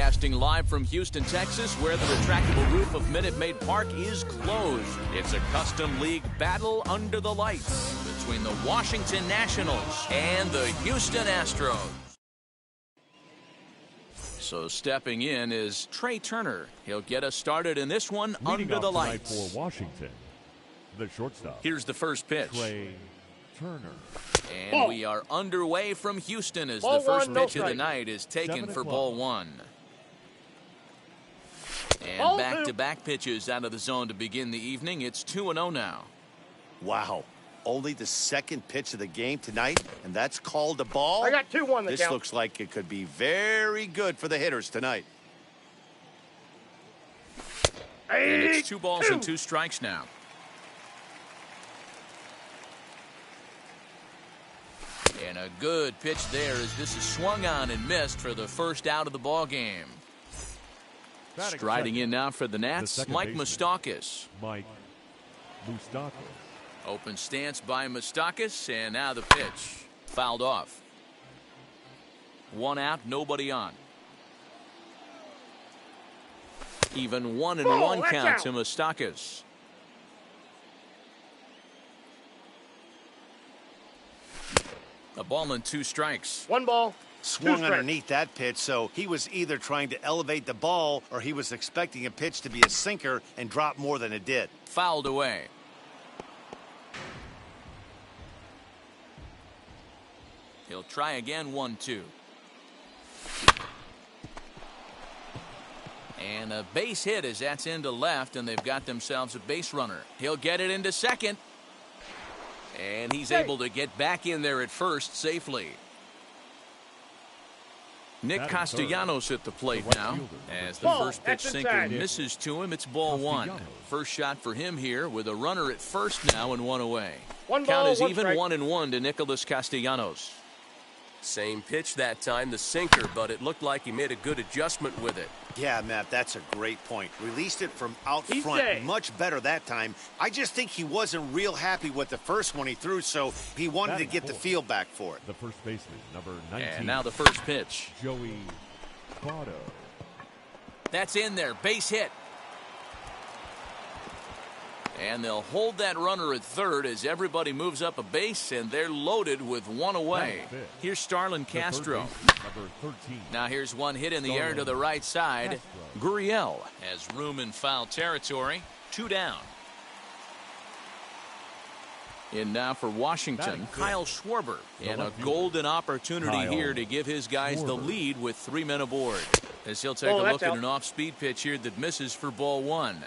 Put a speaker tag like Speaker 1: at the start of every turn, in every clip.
Speaker 1: Broadcasting live from Houston, Texas, where the retractable roof of Minute Maid Park is closed. It's a custom league battle under the lights between the Washington Nationals and the Houston Astros. So stepping in is Trey Turner. He'll get us started in this one under the lights.
Speaker 2: For Washington, the shortstop.
Speaker 1: Here's the first pitch.
Speaker 2: Trey Turner.
Speaker 1: And we are underway from Houston as the first pitch of the night is taken for ball one. And back-to-back pitches out of the zone to begin the evening. It's 2-0 now.
Speaker 3: Wow. Only the second pitch of the game tonight, and that's called a ball.
Speaker 4: I got 2-1
Speaker 3: This looks like it could be very good for the hitters tonight.
Speaker 1: And it's 2 balls and 2 strikes now. And a good pitch there as this is swung on and missed for the first out of the ball game. Striding in now for the Nats, Mike Moustakas.
Speaker 2: Mike Moustakas.
Speaker 1: Open stance by Moustakas, and now the pitch. Fouled off. 1 out, nobody on. Even 1-1 count to Moustakas. A ball and 2 strikes.
Speaker 4: 1 ball.
Speaker 3: Swung underneath that pitch, so he was either trying to elevate the ball or he was expecting a pitch to be a sinker and drop more than it did.
Speaker 1: Fouled away. He'll try again, 1-2. And a base hit as that's into left, and they've got themselves a base runner. He'll get it into second. And he's able to get back in there at first safely. Nick Castellanos at the plate now. As the first pitch sinker misses to him, it's ball 1. First shot for him here with a runner at first now and 1 away. Count is even 1-1 to Nicholas Castellanos. Same pitch that time, the sinker, but it looked like he made a good adjustment with it.
Speaker 3: Yeah, Matt, that's a great point. Released it from out front much better that time. I just think he wasn't real happy with the first one he threw, so he wanted to get the feel back for it.
Speaker 2: The first baseman, number 19.
Speaker 1: And now the first pitch.
Speaker 2: Joey Votto.
Speaker 1: That's in there, base hit. And they'll hold that runner at third as everybody moves up a base, and they're loaded with 1 away. Here's Starlin Castro. Now here's one hit in the air to the right side. Gurriel has room in foul territory. 2 down. In now for Washington, Kyle Schwarber. And a golden opportunity here to give his guys the lead with 3 men aboard. As he'll take a look at an off-speed pitch here that misses for ball 1.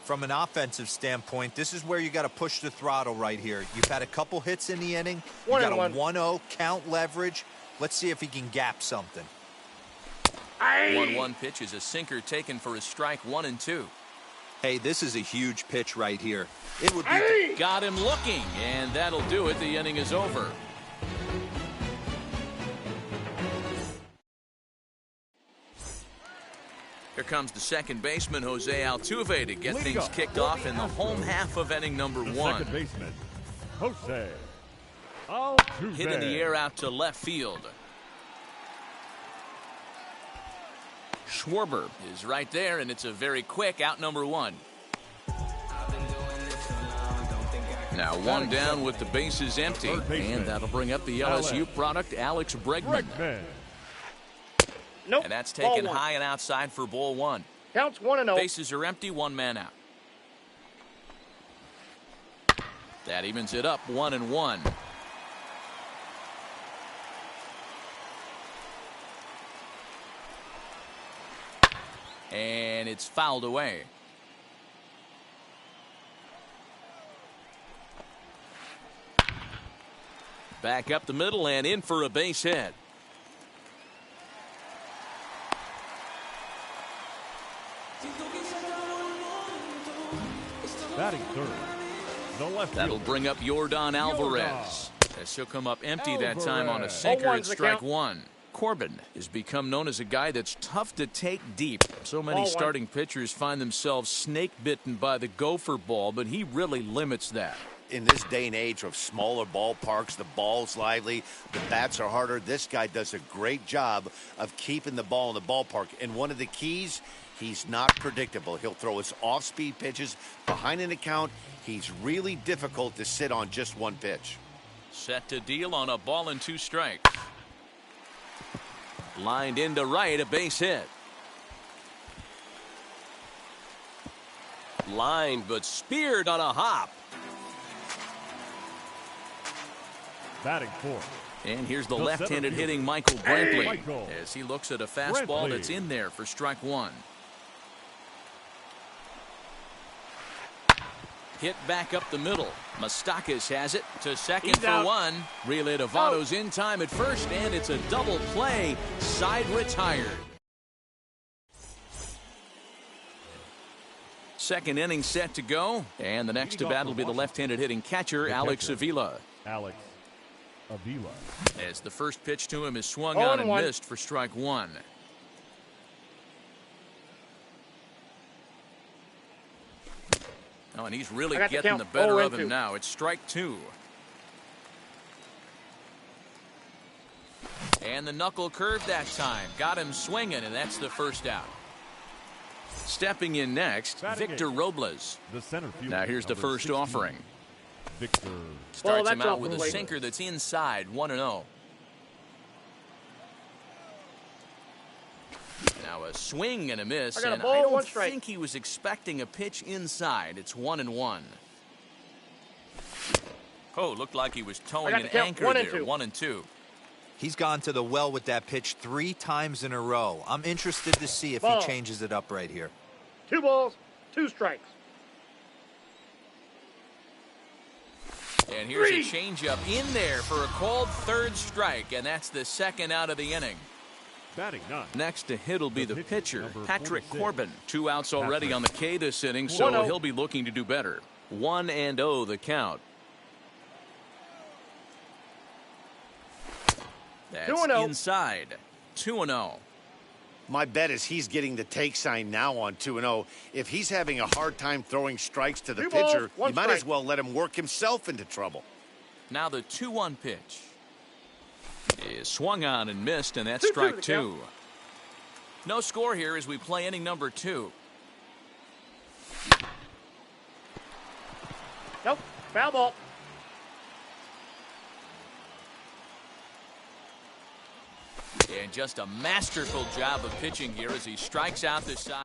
Speaker 5: From an offensive standpoint, this is where you got to push the throttle right here. You've had a couple hits in the inning. You got a 1-0 count leverage. Let's see if he can gap something.
Speaker 1: 1-1 pitch is a sinker taken for a strike, 1 and 2.
Speaker 5: Hey, this is a huge pitch right here. It would be
Speaker 1: got him looking, and that'll do it. The inning is over. Here comes the second baseman, Jose Altuve, to get things kicked off in the home half of inning number 1.
Speaker 2: Second baseman, Jose Altuve.
Speaker 1: Hit in the air out to left field. Schwarber is right there, and it's a very quick out number 1. Now 1 down with the bases empty, and that'll bring up the LSU product, Alex Bregman.
Speaker 4: Nope.
Speaker 1: And that's taken high and outside for ball 1.
Speaker 4: Counts 1-0.
Speaker 1: Bases are empty, 1 man out. That evens it up, 1-1. And it's fouled away. Back up the middle and in for a base hit.
Speaker 2: Batting third, the left
Speaker 1: That'll
Speaker 2: fielder,
Speaker 1: bring up Yordan Alvarez. As he'll come up empty that time on a sinker at strike 1. Corbin has become known as a guy that's tough to take deep. So many starting pitchers find themselves snake bitten by the gopher ball, but he really limits that.
Speaker 3: in this day and age of smaller ballparks, the ball's lively, the bats are harder. This guy does a great job of keeping the ball in the ballpark. And one of the keys, he's not predictable. He'll throw his off-speed pitches behind an account. He's really difficult to sit on just one pitch.
Speaker 1: Set to deal on a ball and 2 strikes. Lined into right, a base hit. Lined but speared on a hop.
Speaker 2: Batting fourth.
Speaker 1: And here's the
Speaker 2: The
Speaker 1: left-handed
Speaker 2: center
Speaker 1: hitting Michael Brantley
Speaker 2: Michael
Speaker 1: as he looks at a fastball
Speaker 2: Brantley.
Speaker 1: that's in there for strike 1. Hit back up the middle. Moustakas has it to second for
Speaker 4: out.
Speaker 1: 1. Relay to Votto's in time at first, and it's a double play. Side retired. Second inning set to go, and the next to bat will be the left-handed hitting catcher, Alex Avila.
Speaker 2: Alex Avila.
Speaker 1: As the first pitch to him is swung
Speaker 4: 0-1.
Speaker 1: on and missed for strike 1. Oh, and he's really getting the better of him now. It's strike 2. And the knuckle curve that time. Got him swinging, and that's the first out. Stepping in next,
Speaker 2: Batting
Speaker 1: Victor
Speaker 2: eight.
Speaker 1: Robles.
Speaker 2: The center fielder.
Speaker 1: Now here's the
Speaker 2: number
Speaker 1: first
Speaker 2: 16,
Speaker 1: offering.
Speaker 2: Victor.
Speaker 1: Starts
Speaker 4: that's
Speaker 1: him out
Speaker 4: off
Speaker 1: with
Speaker 4: the
Speaker 1: a
Speaker 4: way.
Speaker 1: sinker that's inside, 1-0. Now a swing and a miss,
Speaker 4: I got a
Speaker 1: and
Speaker 4: ball,
Speaker 1: I don't
Speaker 4: 1 strike.
Speaker 1: think he was expecting a pitch inside. It's 1-1. Oh, looked like he was towing
Speaker 4: got
Speaker 1: an
Speaker 4: the count,
Speaker 1: anchor
Speaker 4: 1 and
Speaker 1: there,
Speaker 4: 2.
Speaker 1: 1-2.
Speaker 5: He's gone to the well with that pitch 3 times in a row. I'm interested to see if
Speaker 4: Ball.
Speaker 5: he changes it up right here.
Speaker 4: 2 balls, 2 strikes.
Speaker 1: And here's
Speaker 4: 3.
Speaker 1: a changeup in there for a called third strike, and that's the second out of the inning.
Speaker 2: Batting 9.
Speaker 1: Next to hit will be the pitcher,
Speaker 2: number
Speaker 1: Patrick
Speaker 2: 46.
Speaker 1: Corbin. 2 outs already
Speaker 2: Patrick.
Speaker 1: on the K this inning, so
Speaker 4: 1-0.
Speaker 1: he'll be looking to do better. 1-0 the count. That's
Speaker 4: 2-0.
Speaker 1: inside. 2-0.
Speaker 3: My bet is he's getting the take sign now on 2-0. If he's having a hard time throwing strikes to the
Speaker 4: 2 balls,
Speaker 3: pitcher,
Speaker 4: 1
Speaker 3: you might as
Speaker 4: strike.
Speaker 3: well let him work himself into trouble.
Speaker 1: Now the 2-1 pitch is swung on and missed, and that's
Speaker 4: 2-2
Speaker 1: strike
Speaker 4: the
Speaker 1: 2.
Speaker 4: count.
Speaker 1: No score here as we play inning number 2.
Speaker 4: Nope, foul ball.
Speaker 1: And just a masterful job of pitching here as he strikes out the side.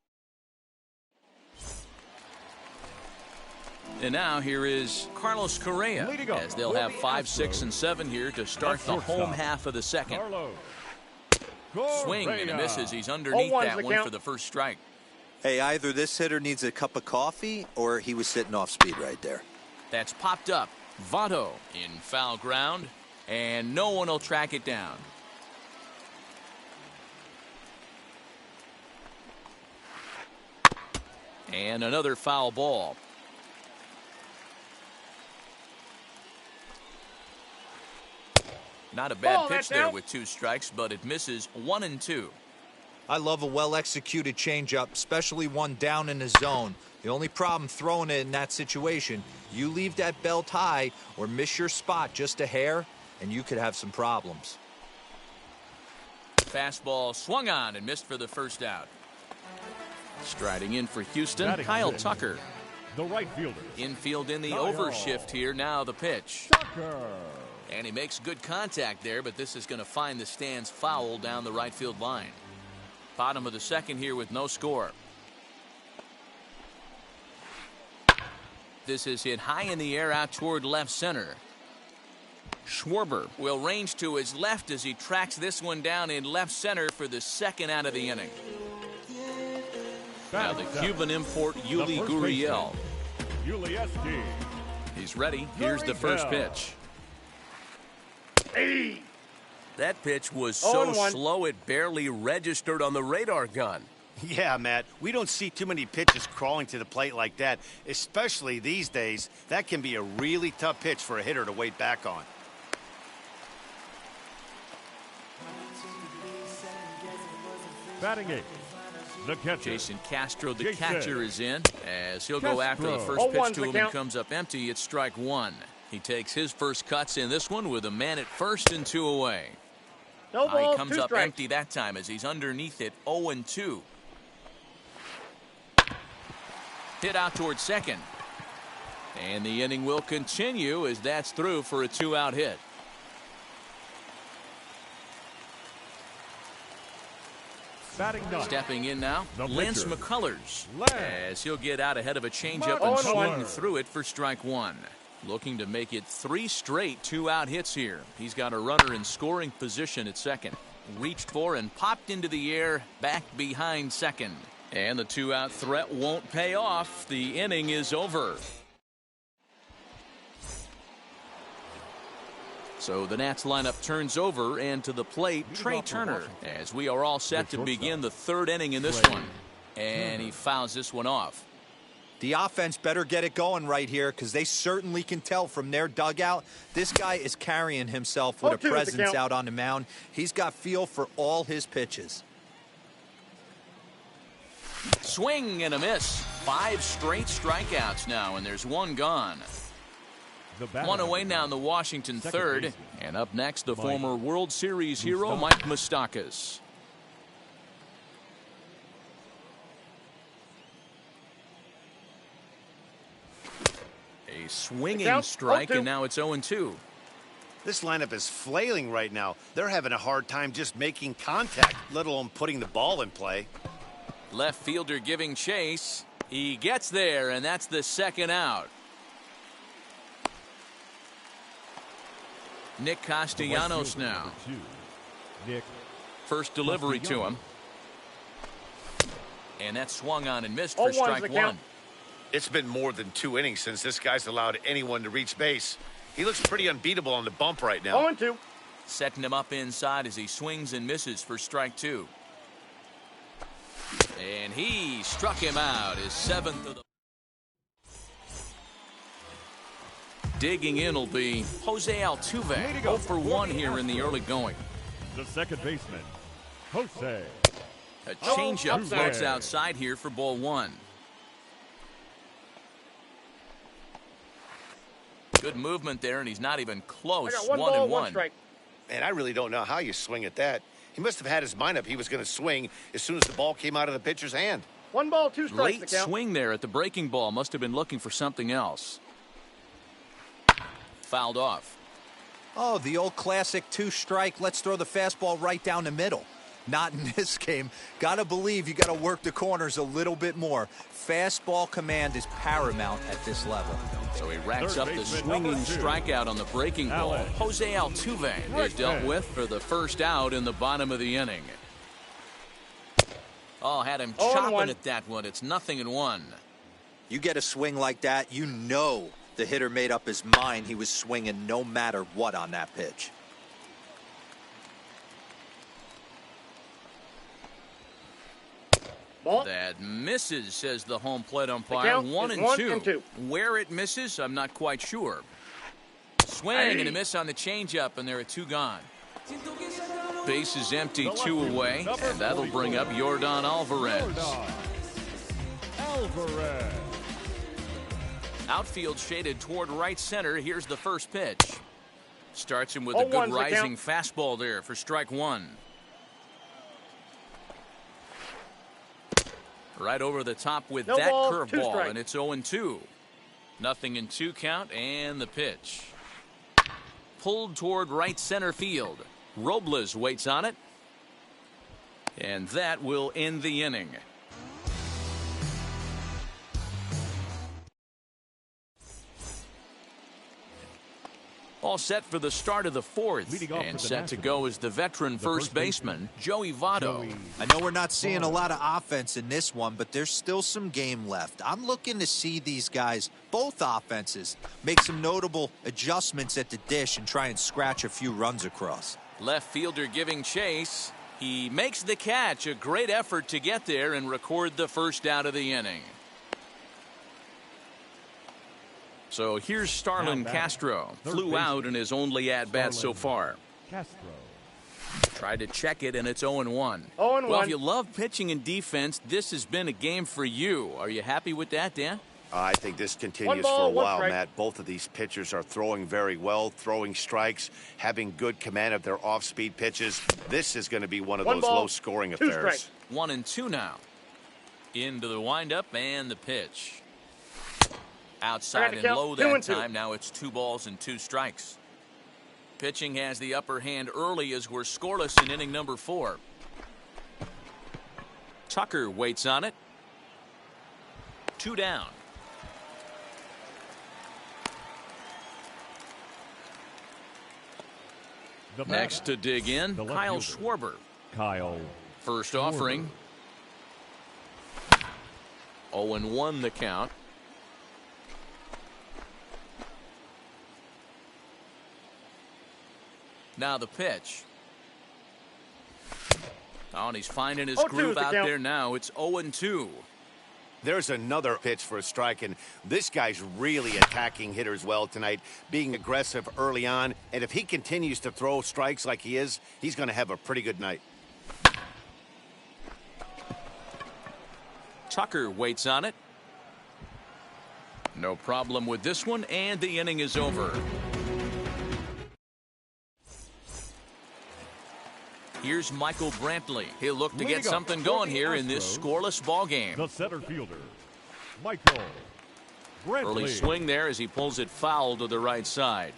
Speaker 1: And now here is Carlos Correa
Speaker 2: Leading off
Speaker 1: as they'll
Speaker 2: for
Speaker 1: have
Speaker 2: the
Speaker 1: 5, 6,
Speaker 2: Astros,
Speaker 1: and 7 here to start the
Speaker 2: shortstop,
Speaker 1: home half of the second.
Speaker 2: Carlos
Speaker 1: Swing and a
Speaker 2: Correa.
Speaker 1: misses. He's underneath
Speaker 4: 0-1's
Speaker 1: that
Speaker 4: the
Speaker 1: one
Speaker 4: count.
Speaker 1: for the first strike.
Speaker 5: Hey, either this hitter needs a cup of coffee or he was sitting off speed right there.
Speaker 1: That's popped up. Votto in foul ground, and no one will track it down. And another foul ball. Not a bad
Speaker 4: Ball,
Speaker 1: pitch
Speaker 4: that's
Speaker 1: there
Speaker 4: out.
Speaker 1: with 2 strikes, but it misses 1-2.
Speaker 5: I love a well-executed changeup, especially one down in the zone. The only problem throwing it in that situation, you leave that belt high or miss your spot just a hair, and you could have some problems.
Speaker 1: Fastball swung on and missed for the first out. Striding in for Houston,
Speaker 2: Batting
Speaker 1: Kyle
Speaker 2: six.
Speaker 1: Tucker.
Speaker 2: The right fielder.
Speaker 1: Infield in the
Speaker 2: Kyle
Speaker 1: overshift here. Now the pitch.
Speaker 2: Tucker.
Speaker 1: And he makes good contact there, but this is going to find the stands foul down the right field line. Bottom of the second here with no score. This is hit high in the air out toward left center. Schwarber will range to his left as he tracks this one down in left center for the second out of the inning. Now the Cuban import Yuli
Speaker 2: first
Speaker 1: Gurriel.
Speaker 2: Ulieski.
Speaker 1: He's ready. Here's the first
Speaker 2: Gurriel.
Speaker 1: pitch.
Speaker 4: Hey.
Speaker 1: That pitch was so
Speaker 4: 0-1.
Speaker 1: slow it barely registered on the radar gun.
Speaker 3: Yeah, Matt, we don't see too many pitches crawling to the plate like that, especially these days. That can be a really tough pitch for a hitter to wait back on.
Speaker 2: Batting 8. The catcher.
Speaker 1: Jason Castro, the
Speaker 2: Jason.
Speaker 1: catcher, is in as he'll go after the
Speaker 2: Castro.
Speaker 1: first pitch
Speaker 4: 0-1's
Speaker 1: to
Speaker 4: the
Speaker 1: him
Speaker 4: count.
Speaker 1: and comes up empty. It's strike one. He takes his first cuts in this one with a man at first and 2 away.
Speaker 4: No
Speaker 1: He
Speaker 4: balls,
Speaker 1: comes
Speaker 4: 2
Speaker 1: up
Speaker 4: strikes.
Speaker 1: empty that time as he's underneath it 0-2. Hit out towards second. And the inning will continue as that's through for a 2-out hit.
Speaker 2: Batting ninth.
Speaker 1: Stepping in now,
Speaker 2: The
Speaker 1: Lance
Speaker 2: pitcher.
Speaker 1: McCullers,
Speaker 2: Lance.
Speaker 1: as he'll get out ahead of a changeup and swing through it for strike one. Looking to make it 3 straight 2-out hits here. He's got a runner in scoring position at second. Reached for and popped into the air, back behind second. And the 2-out threat won't pay off. The inning is over. So the Nats lineup turns over, and to the plate, Trey Turner, as we are all set to begin the 3rd inning in this one. And he fouls this one off.
Speaker 5: The offense better get it going right here because they certainly can tell from their dugout. This guy is carrying himself with a
Speaker 4: 0-2 is the
Speaker 5: presence
Speaker 4: count.
Speaker 5: out on the mound. He's got feel for all his pitches.
Speaker 1: Swing and a miss. 5 straight strikeouts now, and there's 1 gone.
Speaker 2: The batter.
Speaker 1: 1 away now in the Washington
Speaker 2: Second
Speaker 1: 3rd.
Speaker 2: baseman.
Speaker 1: And up next, the
Speaker 2: Mike
Speaker 1: former World Series hero,
Speaker 2: Moustakas.
Speaker 1: Mike Moustakas. A swinging
Speaker 4: count,
Speaker 1: strike,
Speaker 4: 0-2.
Speaker 1: and now it's 0-2.
Speaker 3: This lineup is flailing right now. They're having a hard time just making contact, let alone putting the ball in play.
Speaker 1: Left fielder giving chase. He gets there, and that's the 2nd out. Nick Castellanos now.
Speaker 2: Nick.
Speaker 1: First delivery to him. And that swung on and missed
Speaker 4: 0-1
Speaker 1: for
Speaker 4: 's
Speaker 1: strike
Speaker 4: the
Speaker 1: 1.
Speaker 4: count.
Speaker 3: It's been more than 2 innings since this guy's allowed anyone to reach base. He looks pretty unbeatable on the bump right now.
Speaker 4: 0-2.
Speaker 1: Setting him up inside as he swings and misses for strike 2. And he struck him out, his 7th of the... Digging in will be Jose Altuve. 0 for 1 here in the early going.
Speaker 2: The second baseman, Jose.
Speaker 1: A changeup
Speaker 2: Altuve.
Speaker 1: floats outside here for ball 1. Good movement there, and he's not even close.
Speaker 4: I got 1
Speaker 1: 1
Speaker 4: ball,
Speaker 1: and
Speaker 4: 1
Speaker 1: 1.
Speaker 4: strike.
Speaker 3: And I really don't know how you swing at that. He must have had his mind up he was going to swing as soon as the ball came out of the pitcher's hand.
Speaker 4: 1 ball, 2 strikes.
Speaker 1: Late
Speaker 4: the count.
Speaker 1: swing there at the breaking ball. Must have been looking for something else. Fouled off.
Speaker 5: Oh, the old classic 2-strike. Let's throw the fastball right down the middle. Not in this game. Got to believe you got to work the corners a little bit more. Fastball command is paramount at this level.
Speaker 1: So he racks
Speaker 2: Third
Speaker 1: up the
Speaker 2: baseman,
Speaker 1: swinging
Speaker 2: number 2.
Speaker 1: strikeout on the breaking ball.
Speaker 2: Alex.
Speaker 1: Jose Altuve is dealt with for the first out in the bottom of the inning. Oh, had him
Speaker 4: 0-1.
Speaker 1: chopping at that one. It's 0-1.
Speaker 5: You get a swing like that, you know the hitter made up his mind he was swinging no matter what on that pitch.
Speaker 4: Ball.
Speaker 1: That misses, says the home plate umpire.
Speaker 4: The count
Speaker 1: 1
Speaker 4: is
Speaker 1: and
Speaker 4: 1
Speaker 1: 2.
Speaker 4: and 2.
Speaker 1: Where it misses, I'm not quite sure. Swing and a miss on the changeup, and there are 2 gone. Base is empty, 2 away, and that'll bring up Yordan Alvarez.
Speaker 2: Yordan Alvarez.
Speaker 1: Outfield shaded toward right center. Here's the first pitch. Starts him with a
Speaker 4: 0-1's
Speaker 1: good
Speaker 4: the
Speaker 1: rising
Speaker 4: count.
Speaker 1: fastball there for strike 1. Right over the top with
Speaker 4: No
Speaker 1: that
Speaker 4: balls, 2
Speaker 1: curveball,
Speaker 4: strikes.
Speaker 1: and it's 0-2. 0-2 count, and the pitch. Pulled toward right center field. Robles waits on it. And that will end the inning. All set for the start of the 4th.
Speaker 2: Leading off
Speaker 1: And
Speaker 2: for the
Speaker 1: set to
Speaker 2: Nationals,
Speaker 1: go is the veteran first baseman, Joey Votto.
Speaker 5: I know we're not seeing a lot of offense in this one, but there's still some game left. I'm looking to see these guys, both offenses, make some notable adjustments at the dish and try and scratch a few runs across.
Speaker 1: Left fielder giving chase. He makes the catch. A great effort to get there and record the first out of the inning. So here's Starlin
Speaker 2: Now batting.
Speaker 1: Castro.
Speaker 2: Third
Speaker 1: Flew
Speaker 2: baseman,
Speaker 1: out in his only at-bat so
Speaker 2: Starlin
Speaker 1: far.
Speaker 2: Castro.
Speaker 1: Tried to check it, and it's 0-1.
Speaker 4: 0-1.
Speaker 1: Well, if you love pitching and defense, this has been a game for you. Are you happy with that, Dan?
Speaker 3: I think this continues
Speaker 4: ball,
Speaker 3: for a
Speaker 4: one
Speaker 3: while,
Speaker 4: strike.
Speaker 3: Matt. Both of these pitchers are throwing very well, throwing strikes, having good command of their off-speed pitches. This is going to be one of those
Speaker 4: ball,
Speaker 3: low-scoring
Speaker 4: 2
Speaker 3: affairs.
Speaker 4: strikes.
Speaker 1: 1-2 now. Into the windup and the pitch. Outside and
Speaker 4: count,
Speaker 1: low
Speaker 4: 2
Speaker 1: that
Speaker 4: and 2.
Speaker 1: time. Now it's 2 balls and 2 strikes. Pitching has the upper hand early as we're scoreless in inning number 4. Tucker waits on it. 2 down. Next to dig in,
Speaker 2: the left
Speaker 1: Kyle
Speaker 2: fielder.
Speaker 1: Schwarber.
Speaker 2: Kyle.
Speaker 1: First offering. 0-1 the count. Now the pitch. Oh, and he's finding his
Speaker 4: 0-2
Speaker 1: groove
Speaker 4: is the
Speaker 1: out
Speaker 4: count.
Speaker 1: there now. It's 0-2.
Speaker 3: There's another pitch for a strike, and this guy's really attacking hitters well tonight, being aggressive early on. And if he continues to throw strikes like he is, he's going to have a pretty good night.
Speaker 1: Tucker waits on it. No problem with this one, and the inning is over. Here's Michael Brantley. He'll look to
Speaker 2: Leading
Speaker 1: get
Speaker 2: up
Speaker 1: something
Speaker 2: for
Speaker 1: going
Speaker 2: the
Speaker 1: here in this
Speaker 2: Astros,
Speaker 1: scoreless ball game.
Speaker 2: The center fielder, Michael Brantley.
Speaker 1: Early swing there as he pulls it foul to the right side.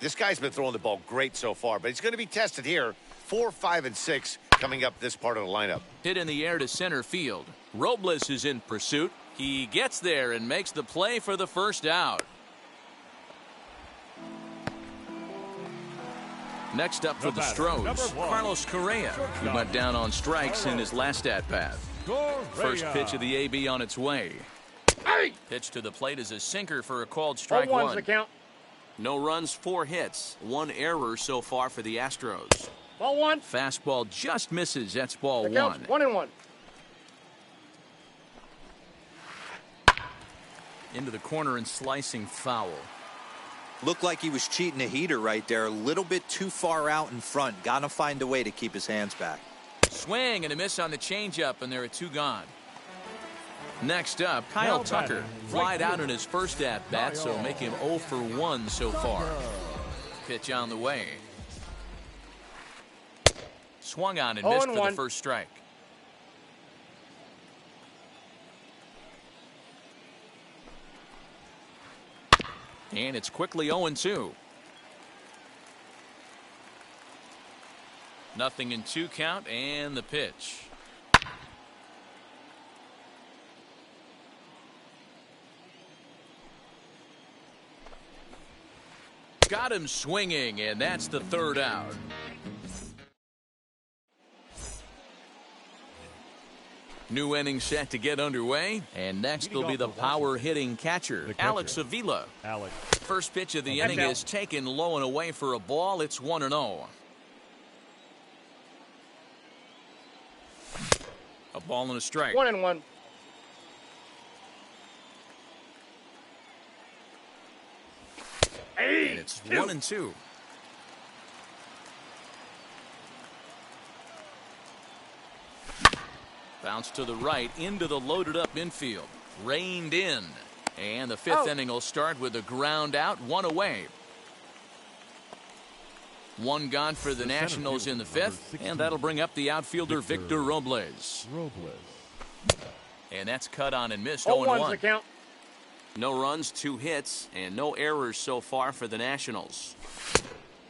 Speaker 3: This guy's been throwing the ball great so far, but he's going to be tested here. 4, 5, and 6 coming up this part of the lineup.
Speaker 1: Hit in the air to center field. Robles is in pursuit. He gets there and makes the play for the first out. Next up for the
Speaker 2: batter, number
Speaker 1: Stros,
Speaker 2: 1.
Speaker 1: Carlos Correa, who went down on strikes in his last at-bat. First pitch of the AB on its way.
Speaker 4: Hey!
Speaker 1: Pitch to the plate is a sinker for a called strike
Speaker 4: 0-1's
Speaker 1: one.
Speaker 4: the count.
Speaker 1: No runs, 4 hits, 1 error so far for the Astros.
Speaker 4: Ball 1.
Speaker 1: Fastball just misses. That's ball
Speaker 4: The count's
Speaker 1: 1.
Speaker 4: 1-1.
Speaker 1: Into the corner and slicing foul.
Speaker 5: Looked like he was cheating a heater right there. A little bit too far out in front. Got to find a way to keep his hands back.
Speaker 1: Swing and a miss on the changeup, and there are 2 gone. Next up, Kyle
Speaker 2: Now
Speaker 1: Tucker.
Speaker 2: batting,
Speaker 1: Flied
Speaker 2: right
Speaker 1: out in his first at-bat, so make him 0 for 1 so far. Pitch on the way. Swung on and missed for the
Speaker 4: 0-1.
Speaker 1: first strike. And it's quickly 0-2. Nothing in 2 count, and the pitch. Got him swinging, and that's the 3rd out. New inning set to get underway, and next will be the power-hitting catcher, Alex Avila.
Speaker 2: Alex.
Speaker 1: First pitch of the
Speaker 2: That's
Speaker 1: inning
Speaker 4: out.
Speaker 1: is taken low and away for a ball. It's 1-0. A ball and a strike.
Speaker 4: 1-1.
Speaker 1: And it's 1-2. Bounce to the right into the loaded up infield. Reined in. And the 5th inning will start with a ground out, 1 away. 1 gone for the Nationals in the 5th, and that'll bring up the outfielder Victor Robles. And that's cut on and missed.
Speaker 4: 0-1's the
Speaker 1: 0-1.
Speaker 4: count.
Speaker 1: No runs, 2 hits, and no errors so far for the Nationals.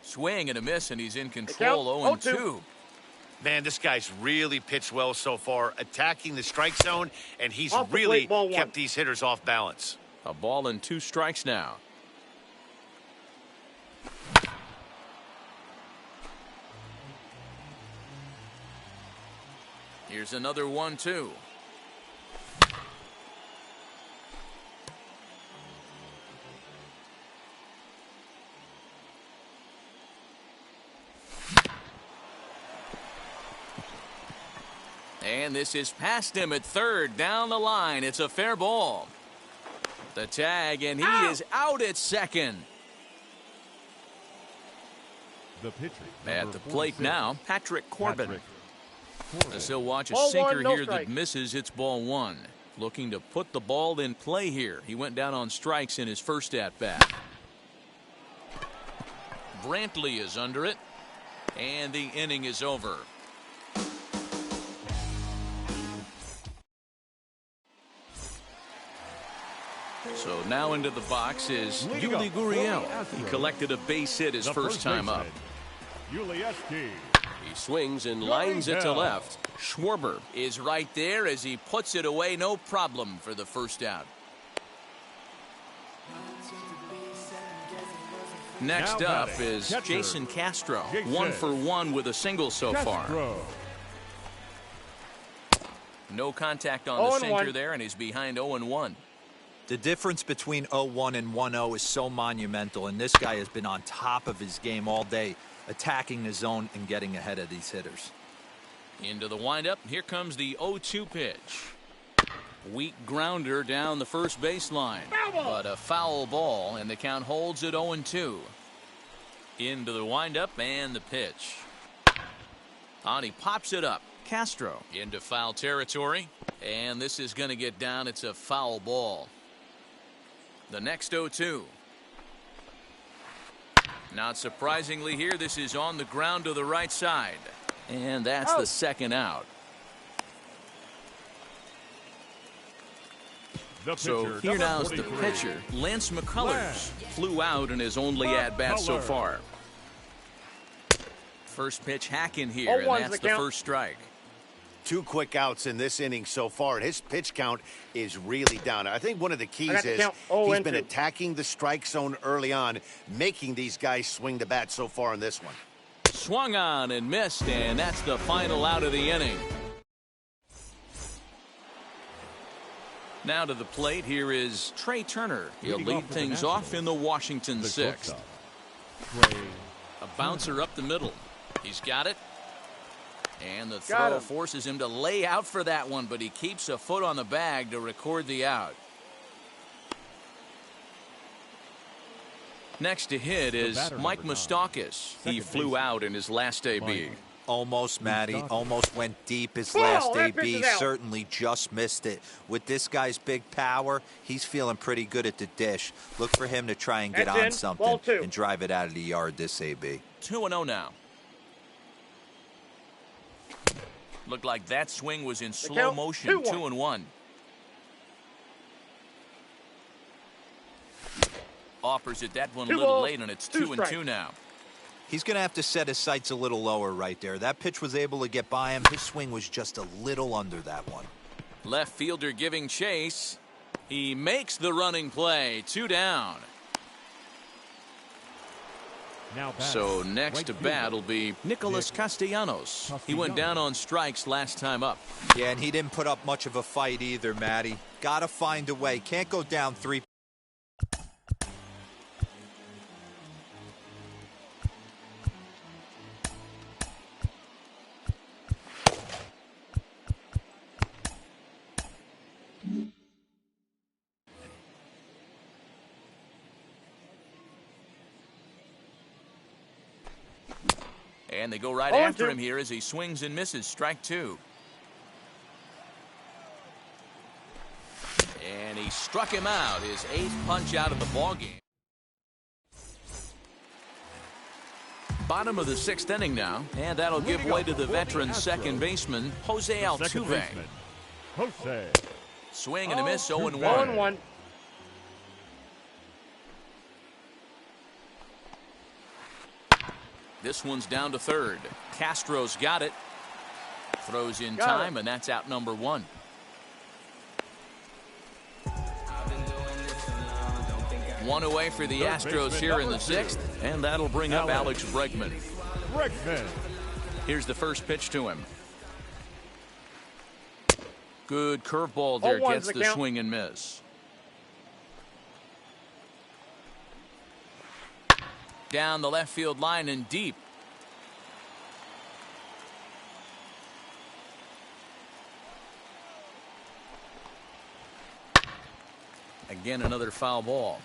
Speaker 1: Swing and a miss, and he's in control.
Speaker 4: count,
Speaker 1: 0-2.
Speaker 3: Man, this guy's really pitched well so far, attacking the strike zone, and he's
Speaker 4: Off the
Speaker 3: really
Speaker 4: plate, ball 1.
Speaker 3: kept these hitters off balance.
Speaker 1: A ball and 2 strikes now. Here's another 1-2. And this is past him at 3rd, down the line. It's a fair ball. The tag, and he is out at 2nd.
Speaker 2: The pitcher.
Speaker 1: At the plate now, Patrick Corbin. As he'll watch a
Speaker 4: Ball
Speaker 1: sinker
Speaker 4: one, no
Speaker 1: here
Speaker 4: strike.
Speaker 1: that misses. It's ball one. Looking to put the ball in play here. He went down on strikes in his first at-bat. Brantley is under it. And the inning is over. So now into the box is Yuli Gurriel. He collected a base hit his first time up.
Speaker 2: Yulieski.
Speaker 1: He swings and lines it to left. Schwarber is right there as he puts it away, no problem for the first out. Next
Speaker 2: Now
Speaker 1: up
Speaker 2: batting,
Speaker 1: is
Speaker 2: catcher,
Speaker 1: Jason Castro.
Speaker 2: Jason
Speaker 1: 1 for 1 with a single so far.
Speaker 2: Castro.
Speaker 1: No contact on the
Speaker 4: 0-1.
Speaker 1: sinker there, and he's behind 0-1.
Speaker 5: The difference between 0-1 and 1-0 is so monumental, and this guy has been on top of his game all day, attacking the zone and getting ahead of these hitters.
Speaker 1: Into the windup. Here comes the 0-2 pitch. Weak grounder down the first baseline. But a foul ball, and the count holds at 0-2. Into the windup and the pitch. On, he pops it up. Castro into foul territory. And this is going to get down. It's a foul ball. The next 0-2. Not surprisingly here, this is on the ground to the right side. And that's the second out. So here now's the pitcher. Lance McCullers flew out in his only at-bat so far. First pitch hacking here, and that's the first strike.
Speaker 3: 2 quick outs in this inning so far, and his pitch count is really down. I think one of the keys is he's been attacking the strike zone early on, making these guys swing the bat so far in this one.
Speaker 1: Swung on and missed, and that's the final out of the inning. Now to the plate, here is Trey Turner. He'll lead things off in the Washington sixth. A bouncer up the middle. He's got it. And the throw forces him to lay out for that one, but he keeps a foot on the bag to record the out. Next to hit is Mike Moustakas. He flew out in his last AB.
Speaker 5: Almost, Matty. Almost went deep his last AB. Certainly just missed it. With this guy's big power, he's feeling pretty good at the dish. Look for him to try and get on something and drive it out of the yard this AB.
Speaker 1: 2-0 now. Looked like that swing was in slow motion. 2-1. Offers it that one a little late, and it's 2-2 now.
Speaker 5: He's going to have to set his sights a little lower right there. That pitch was able to get by him. His swing was just a little under that one.
Speaker 1: Left fielder giving chase. He makes the running play. 2 down. So next to bat will be Nicholas Castellanos. He went down on strikes last time up.
Speaker 5: Yeah, and he didn't put up much of a fight either, Matty. Got to find a way. Can't go down 3.
Speaker 1: And they go right after him here as he swings and misses. Strike 2. And he struck him out. His 8th punch out of the ballgame. Bottom of the 6th inning now. And that'll give way to the veteran second baseman, Jose Altuve. Swing and a miss, 0-1. This one's down to third. Castro's got it. Throws in time, and that's out number 1. One away for the Astros here in the 6th, and that'll bring up Alex Bregman. Here's the first pitch to him. Good curveball there, gets the swing and miss. Down the left field line and deep. Again, another foul ball.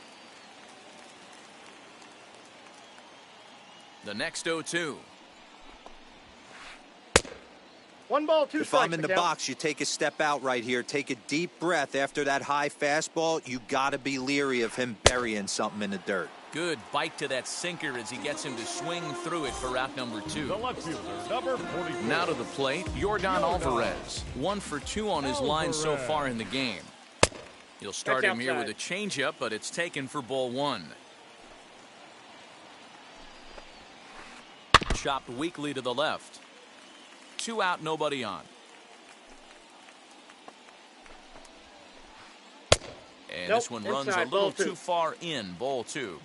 Speaker 1: The next 0-2.
Speaker 4: 1 ball, 2
Speaker 5: If
Speaker 4: strikes.
Speaker 5: I'm in the box, you take a step out right here. Take a deep breath after that high fastball. You got to be leery of him burying something in the dirt.
Speaker 1: Good bite to that sinker as he gets him to swing through it for out number 2.
Speaker 2: The left fielder, number 44.
Speaker 1: Now to the plate, Yordan Alvarez. 1 for 2 on his line so far in the game. He'll start him here with a changeup, but it's taken for ball 1. Chopped weakly to the left. 2 out, nobody on. And this one runs a little too far in, ball 2.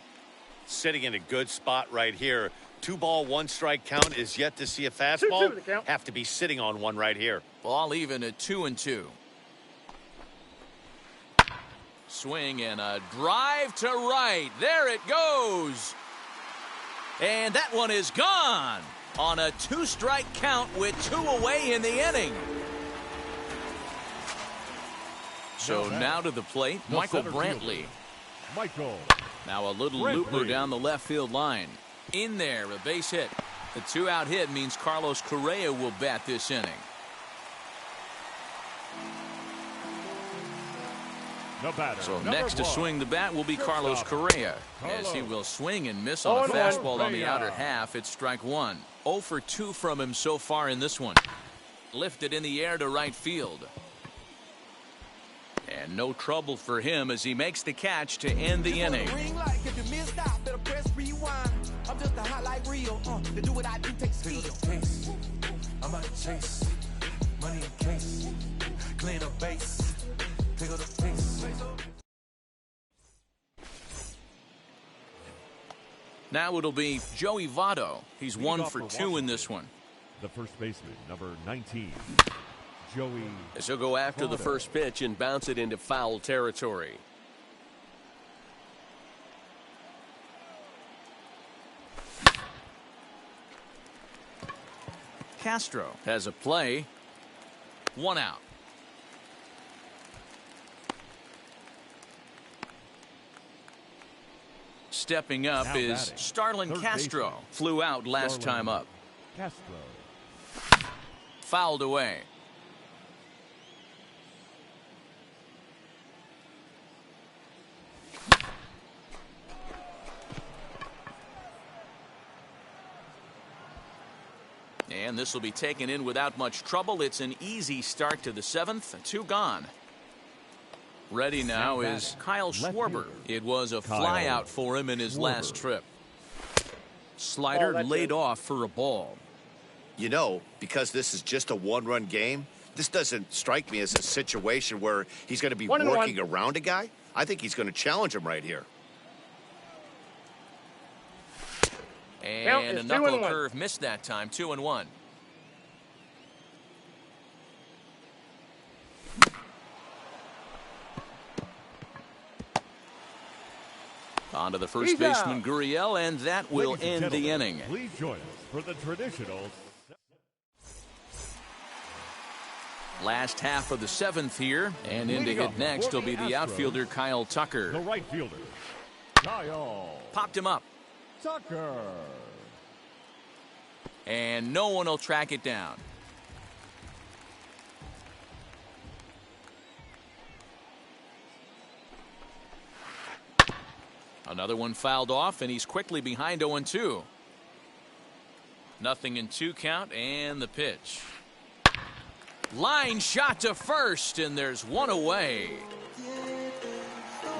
Speaker 3: Sitting in a good spot right here. 2 ball, 1 strike count is yet to see a fastball.
Speaker 4: 2-2
Speaker 3: Have to be sitting on one right here.
Speaker 1: Ball even at 2-2. Swing and a drive to right. There it goes. And that one is gone on a 2-strike count with 2 away in the inning. So now to the plate, Michael Brantley.
Speaker 2: Michael.
Speaker 1: Now a little looper down the left field line. In there, a base hit. The 2-out hit means Carlos Correa will bat this inning. So next to swing the bat will be Carlos Correa, as he will swing and miss on a fastball on the outer half. It's strike 1. 0 for 2 from him so far in this one. Lifted in the air to right field. And no trouble for him as he makes the catch to end the inning. Now it'll be Joey Votto. He's 1 for 2 in this one.
Speaker 2: The first baseman, number 19, Joey.
Speaker 6: As he'll go after the first pitch and bounce it into foul territory.
Speaker 1: Castro has a play. 1 out. Stepping up
Speaker 2: Now
Speaker 1: is
Speaker 2: batting,
Speaker 1: Starlin
Speaker 2: third
Speaker 1: Castro.
Speaker 2: baseman.
Speaker 1: Flew out last
Speaker 2: Starlin
Speaker 1: time up.
Speaker 2: Castro.
Speaker 1: Fouled away. And this will be taken in without much trouble. It's an easy start to the 7th. 2 gone. Ready now is Kyle Schwarber. It was a flyout for him in his last trip. Slider laid off for a ball.
Speaker 3: You know, because this is just a 1-run game, this doesn't strike me as a situation where he's going to be working around a guy. I think he's going to challenge him right here.
Speaker 1: And a knuckle curve missed that time. 2-1. On to the first baseman, Gurriel, and that will end the inning.
Speaker 2: Please join us for the traditional
Speaker 1: Last half of the 7th here, and in to hit next will be the outfielder Kyle Tucker.
Speaker 2: The right fielder, Kyle
Speaker 1: Popped him up,
Speaker 2: Tucker.
Speaker 1: and no one will track it down. Another one fouled off, and he's quickly behind 0-2. Nothing in 2 count, and the pitch. Line shot to first, and there's 1 away.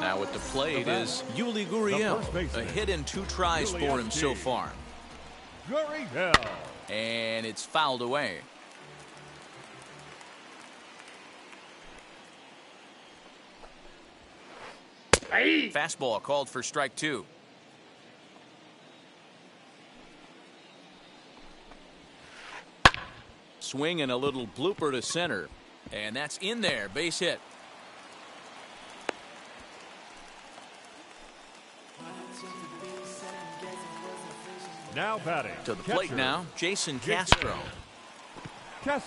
Speaker 1: Now at the plate is Yuli Gurriel. A hit in 2 tries for him so far.
Speaker 2: Gurriel.
Speaker 1: And it's fouled away. Fastball called for strike 2. Swing and a little blooper to center. And that's in there. Base hit.
Speaker 2: Now batting.
Speaker 1: To the plate now, Jason Castro.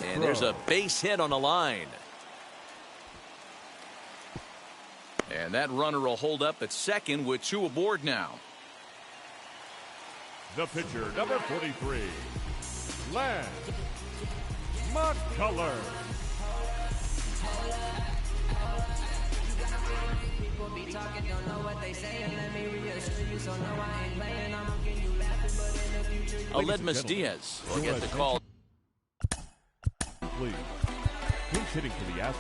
Speaker 1: And there's a base hit on the line. And that runner will hold up at second with 2 aboard now.
Speaker 2: The pitcher, number 43, Lance McCullers.
Speaker 1: Aledmus Diaz will get the call.
Speaker 2: Please. Pinch hitting for the Astros.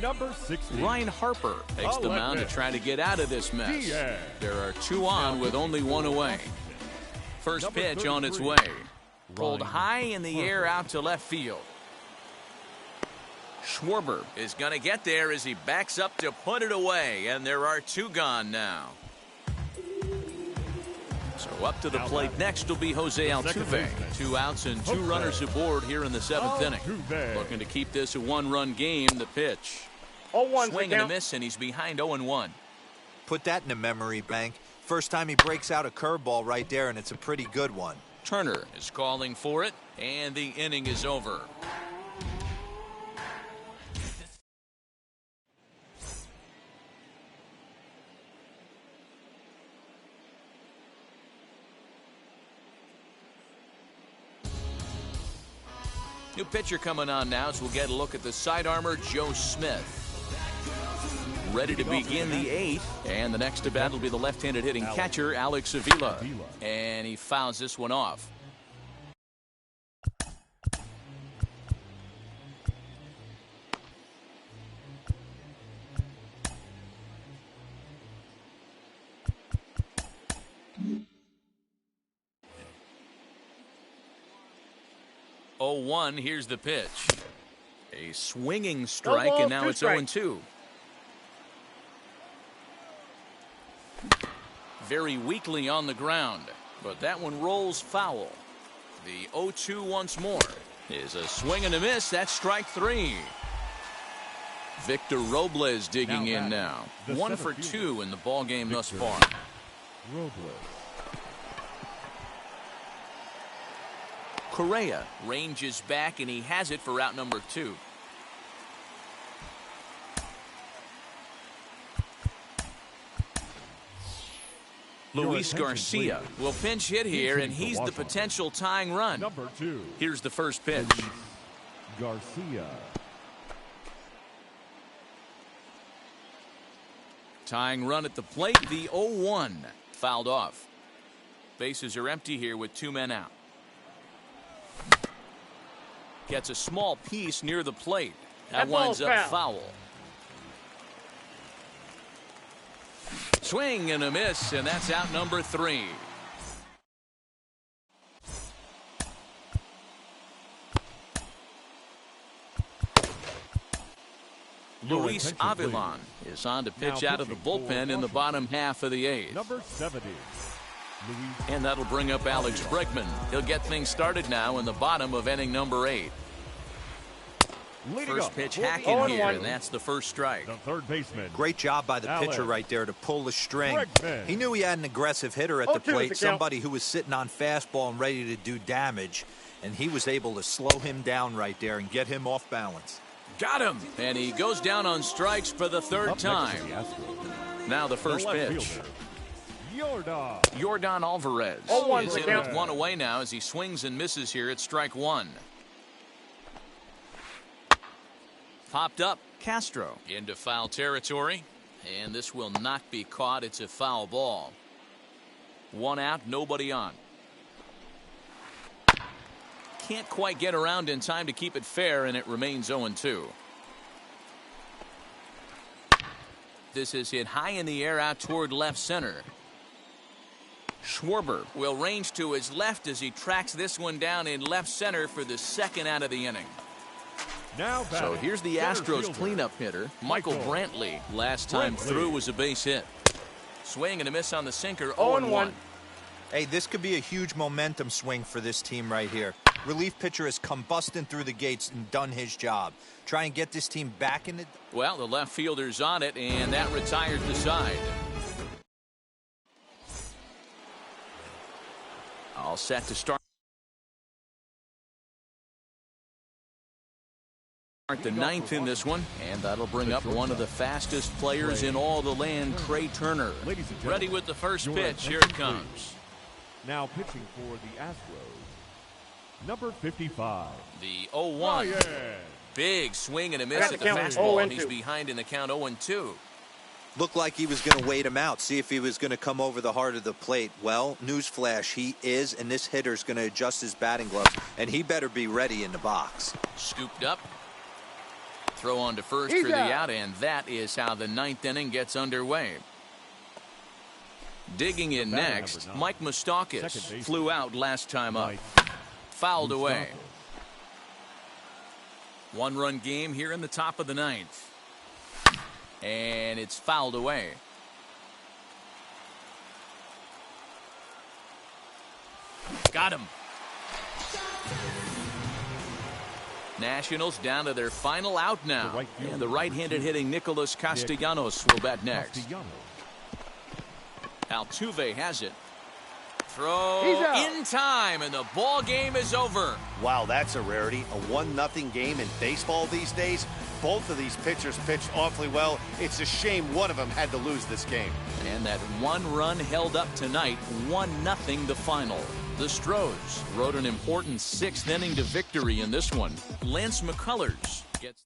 Speaker 2: Number 60.
Speaker 1: Ryan Harper takes the mound to try to get out of this mess. There are 2 on with only 1 away. First pitch on its way. Pulled high in the air out to left field. Schwarber is going to get there as he backs up to put it away, and there are 2 gone now. So up to the plate next will be Jose Altuve. 2 outs and 2 runners aboard here in the 7th inning. Looking to keep this a 1-run game. The pitch.
Speaker 4: 0-1
Speaker 1: Swing and a miss, and he's behind 0-1.
Speaker 5: Put that in a memory bank. First time he breaks out a curveball right there, and it's a pretty good one.
Speaker 1: Turner is calling for it, and the inning is over. New pitcher coming on now, so we'll get a look at the side armor, Joe Smith. Ready to begin the 8th, and the next to bat will be the left-handed hitting catcher, Alex Avila. And he fouls this one off. Oh, 0-1, here's the pitch. A swinging strike, and now it's 0-2. Very weakly on the ground, but that one rolls foul. The 0-2 once more is a swing and a miss. That's strike 3. Victor Robles digging in now. 1 for 2 in the ball game thus far.
Speaker 2: Robles.
Speaker 1: Correa ranges back, and he has it for out number 2. Luis Garcia will pinch hit here, and he's the potential tying run.
Speaker 2: Number 2.
Speaker 1: Here's the first pitch.
Speaker 2: Garcia.
Speaker 1: Tying run at the plate, the 0-1. Fouled off. Bases are empty here with 2 men out. Gets a small piece near the plate. That winds up foul. Swing and a miss, and that's out number 3. Luis Avilan is on to pitch out of the bullpen in the bottom half of the 8th.
Speaker 2: Number 70.
Speaker 1: And that'll bring up Alex Bregman. He'll get things started now in the bottom of inning number 8. First pitch hacking here, and that's the first strike.
Speaker 2: The third baseman.
Speaker 5: Great job by the pitcher right there to pull the string. He knew he had an aggressive hitter at the plate, somebody who was sitting on fastball and ready to do damage, and he was able to slow him down right there and get him off balance.
Speaker 1: Got him, and he goes down on strikes for the 3rd time. Now the first pitch. Yordan Alvarez is in with 1 away now as he swings and misses here at strike 1. Popped up. Castro into foul territory, and this will not be caught. It's a foul ball. 1 out, nobody on. Can't quite get around in time to keep it fair, and it remains 0-2. This is hit high in the air out toward left center. Schwarber will range to his left as he tracks this one down in left center for the 2nd out of the inning. So here's the Astros cleanup hitter, Michael Brantley. Last time through was a base hit. Swing and a miss on the sinker, 0-1.
Speaker 5: Hey, this could be a huge momentum swing for this team right here. Relief pitcher has come busting through the gates and done his job. Try and get this team back in it.
Speaker 1: Well, the left fielder's on it, and that retires the side. All set to start. The ninth in this one, and that'll bring up one of the fastest players in all the land, Trey Turner. Ready with the first pitch. Here it comes.
Speaker 2: Now pitching for the Astros, number 55.
Speaker 1: The 0-1. Big swing and a miss at the
Speaker 4: count
Speaker 1: fastball, and he's behind in the count 0-2.
Speaker 5: Looked like he was going to wait him out, see if he was going to come over the heart of the plate. Well, newsflash, he is, and this hitter's going to adjust his batting gloves, and he better be ready in the box.
Speaker 1: Scooped up. Throw on to first for the out, and that is how the ninth inning gets underway. Digging in next, Mike Moustakas flew out last time up. Fouled away. One-run game here in the top of the ninth. And it's fouled away. Got him. Nationals down to their final out now. And the right-handed hitting Nicholas Castellanos will bat next. Altuve has it. Throw in time, and the ball game is over.
Speaker 3: Wow, that's a rarity. A 1-0 game in baseball these days. Both of these pitchers pitched awfully well. It's a shame one of them had to lose this game.
Speaker 1: And that one run held up tonight, 1-0 the final. The Stros rode an important 6th inning to victory in this one. Lance McCullers gets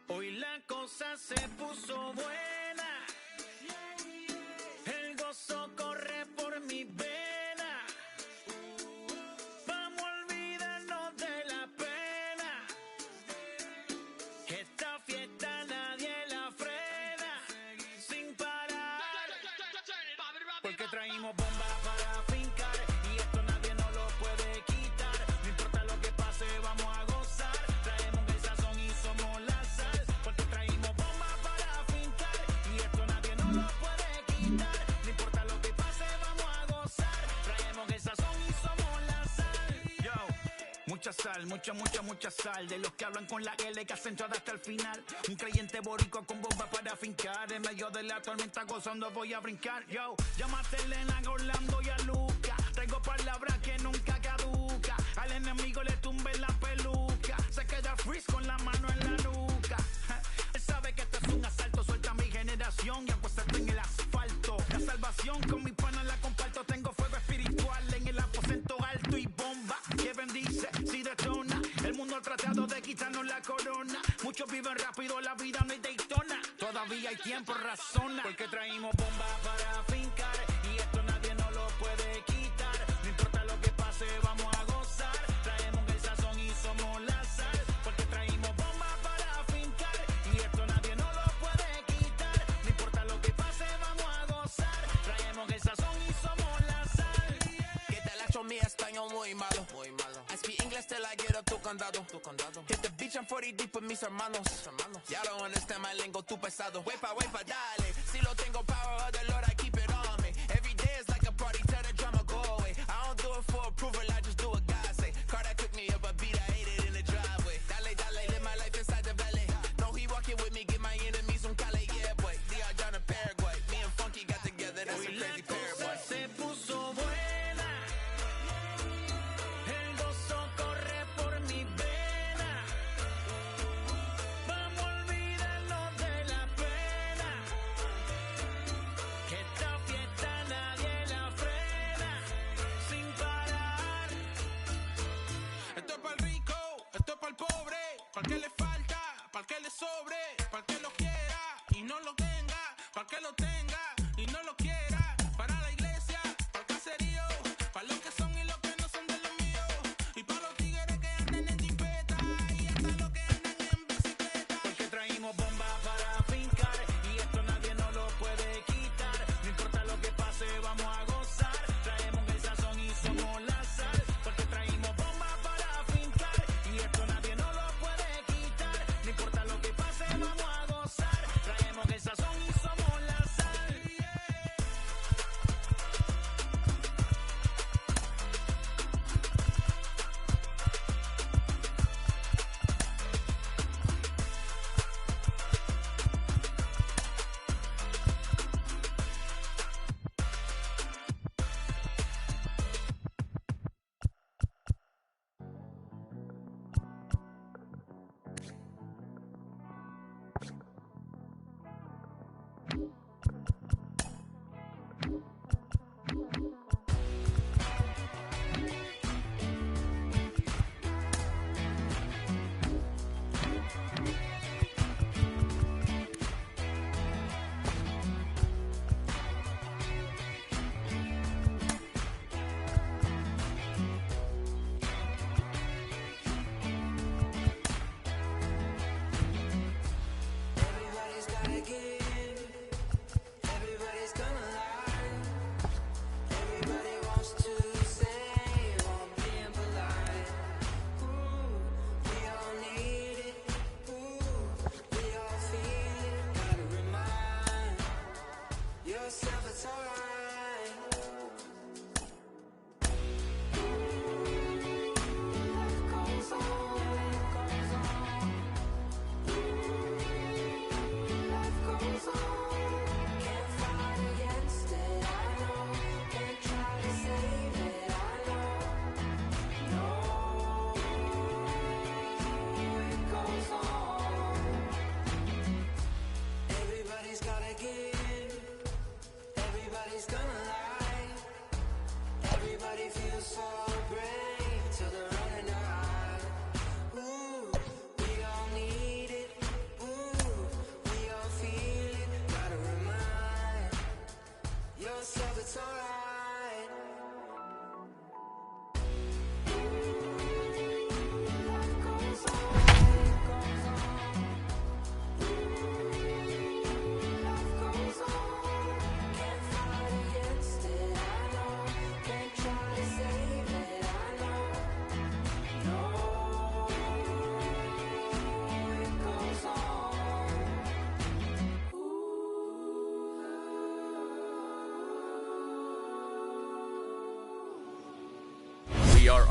Speaker 7: Hoy la cosa se puso buena. El gozo corre por mi vena. Vamos a olvidarnos de la pena. Esta fiesta nadie la frena. Sin parar. Porque traímos bomba para fincar. Y esto nadie nos lo puede quitar. No importa lo que pase, vamos a gozar. Traemos el sazón y somos la sal. Porque traímos bomba para fincar. Y esto nadie nos lo puede quitar. No importa lo que pase, vamos a gozar. Traemos el sazón y somos la sal. Yo, mucha sal, mucha sal. De los que hablan con la L que hacen toda hasta el final. Un creyente boricua con bomba para fincar. En medio de la tormenta gozando voy a brincar. Yo, llámate a Elena, a Orlando y a Luca. Traigo palabras que nunca caduca. Al enemigo le tumbe la peluca. Se queda freeze con la mano en la nuca. Él sabe que esto es un asalto. Suelta mi generación y acuéstate en el asfalto. La salvación con mi pana la comparto. Tengo fuego espiritual en el aposento alto y bomba que bendice si detona. El mundo ha tratado de quitarnos la corona. Muchos viven rápido, la vida no es Daytona. Todavía hay tiempo, razona. Porque traímos bomba para fincar. Y esto nadie nos lo puede quitar. No importa lo que pase, vamos a gozar. Traemos el sazón y somos la sal. Porque traímos bomba para fincar. Y esto nadie nos lo puede quitar. No importa lo que pase, vamos a gozar. Traemos el sazón y somos la sal.
Speaker 8: Que te la mi español muy malo. I speak English till I get up tu condado. Hit the beach, I'm 40 deep with mis hermanos. Ya don't understand my lingo, tu pesado. Wepa, dale. Si lo tengo power of the Lord, I keep it on me. Every day is like a party, tell the drama go away. I don't do it for approval, I just do what God say. Car that took me up a beat, I ate it in the driveway. Dale, live my life inside the valley. No, he walking with me, get my enemies un cale, yeah, boy. DR down in Paraguay. Me and Funky got together, that's a crazy pair, boy.
Speaker 7: Se puso buena. El gozo corre por mi vena. Vamos a olvidarnos de la pena. Que esta fiesta nadie la frena. Sin parar.
Speaker 8: Esto es para el rico, esto es para el pobre. Para que le falta, para que le sobre. Para que lo quiera y no lo tenga. Para que lo tenga y no lo quiera. Para la iglesia, para el caserío. Para los que son y los que no son de los míos. Y para los tigres que andan en jipeta. Y hasta los que andan en bicicleta.
Speaker 7: Porque traímos bomba para fincar. Y esto nadie nos lo puede quitar. No importa lo que pase, vamos a gozar. Traemos el sazón y somos la sal. Porque traímos bomba para fincar. Y esto nadie nos lo puede quitar. No importa lo que pase, vamos a gozar. Traemos el sazón y somos la sal.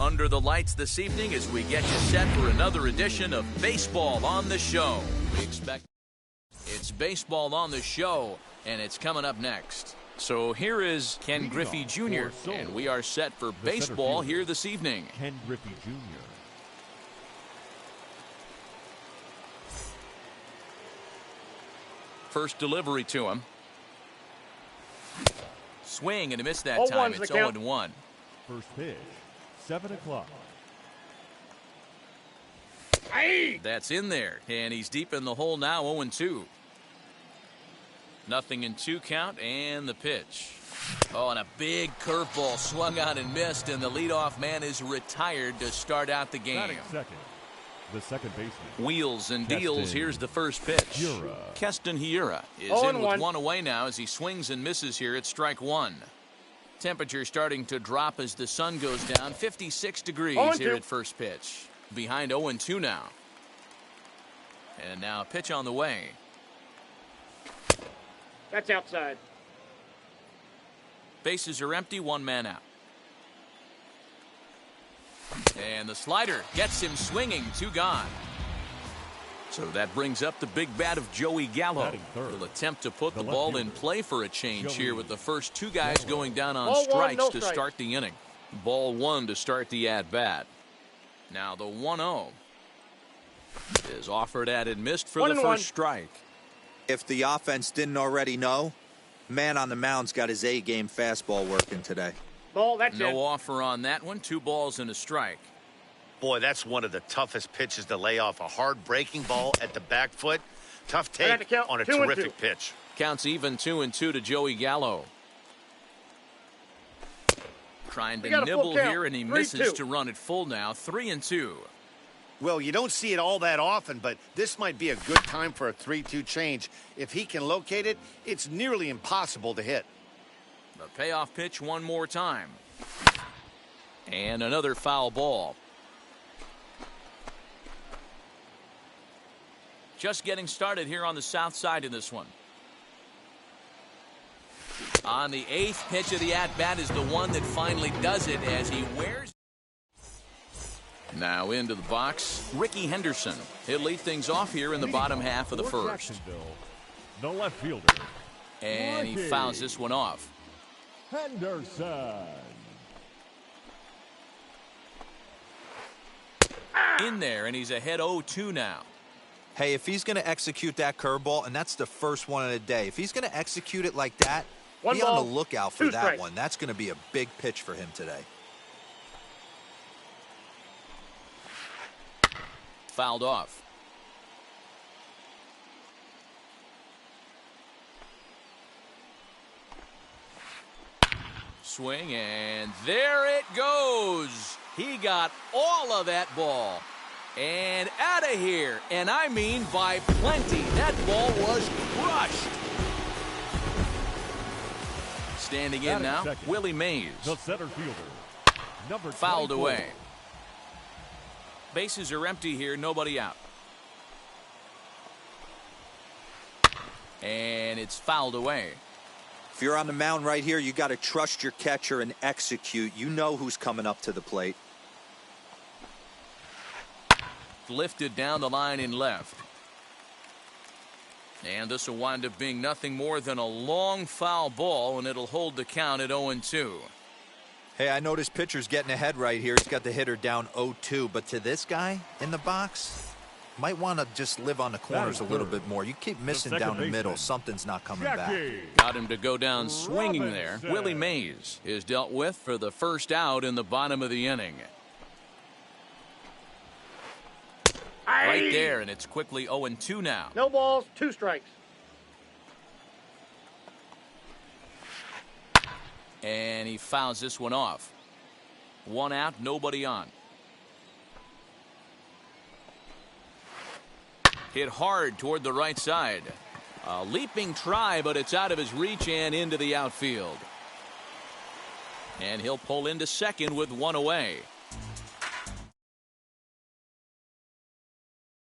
Speaker 1: under the lights this evening as we get you set for another edition of Baseball on the Show. We expect it's Baseball on the Show, and it's coming up next. So here is Ken Griffey Jr., and we are set for baseball here this evening.
Speaker 2: Ken Griffey Jr.
Speaker 1: First delivery to him. Swing and a miss that time. It's 0-1.
Speaker 2: First pitch, 7 o'clock.
Speaker 1: That's in there, and he's deep in the hole now, 0-2. Nothing in 2 count, and the pitch. Oh, and a big curveball swung on and missed, and the leadoff man is retired to start out the game.
Speaker 2: Second, the second baseman.
Speaker 1: Wheels and deals. Here's the first pitch.
Speaker 2: Hiura.
Speaker 1: Keston Hiura is in with 1 away now as he swings and misses here at strike 1. Temperature starting to drop as the sun goes down. 56 degrees here at first pitch. Behind 0-2 now. And now a pitch on the way.
Speaker 4: That's outside.
Speaker 1: Bases are empty, 1 man out. And the slider gets him swinging, 2 gone. So that brings up the big bat of Joey Gallo. He'll attempt to put the ball in play for a change here with the first 2 guys going down on strikes to start the inning. Ball 1 to start the at-bat. Now the 1-0 is offered at and missed for the first strike.
Speaker 5: If the offense didn't already know, man on the mound's got his A-game fastball working today.
Speaker 4: Ball, that's
Speaker 1: no offer on that one. 2 balls and a strike.
Speaker 3: Boy, that's one of the toughest pitches to lay off. A hard breaking ball at the back foot. Tough take on a terrific pitch.
Speaker 1: Counts even 2-2 to Joey Gallo. Trying to nibble here, and he misses to run it full now. 3-2.
Speaker 3: Well, you don't see it all that often, but this might be a good time for a 3-2 change. If he can locate it, it's nearly impossible to hit.
Speaker 1: The payoff pitch one more time. And another foul ball. Just getting started here on the south side in this one. On the 8th pitch of the at-bat is the one that finally does it as he wears. Now into the box, Ricky Henderson. He'll lead things off here in the bottom half of the first.
Speaker 2: The left fielder.
Speaker 1: And he fouls this one off.
Speaker 2: Henderson.
Speaker 1: In there, and he's ahead 0-2 now.
Speaker 5: Hey, if he's going to execute that curveball, and that's the first one of the day, if he's going to execute it like that, be on the lookout for that one. That's going to be a big pitch for him today.
Speaker 1: Fouled off. Swing, and there it goes. He got all of that ball. And out of here. And I mean by plenty. That ball was crushed. Standing in now, Willie Mays.
Speaker 2: The center fielder. Number
Speaker 1: fouled away. Bases are empty here, nobody out. And it's fouled away.
Speaker 5: If you're on the mound right here, you got to trust your catcher and execute. You know who's coming up to the plate.
Speaker 1: Lifted down the line in left. And this will wind up being nothing more than a long foul ball, and it'll hold the count at 0-2.
Speaker 5: Hey, I know this pitcher's getting ahead right here. He's got the hitter down 0-2, but to this guy in the box, might want to just live on the corners a little bit more. You keep missing down the middle, something's not coming back.
Speaker 1: Got him to go down swinging there. Willie Mays is dealt with for the first out in the bottom of the inning. Right there, and it's quickly 0-2 now.
Speaker 4: No balls, 2 strikes.
Speaker 1: And he fouls this one off. 1 out, nobody on. Hit hard toward the right side. A leaping try, but it's out of his reach and into the outfield. And he'll pull into second with 1 away.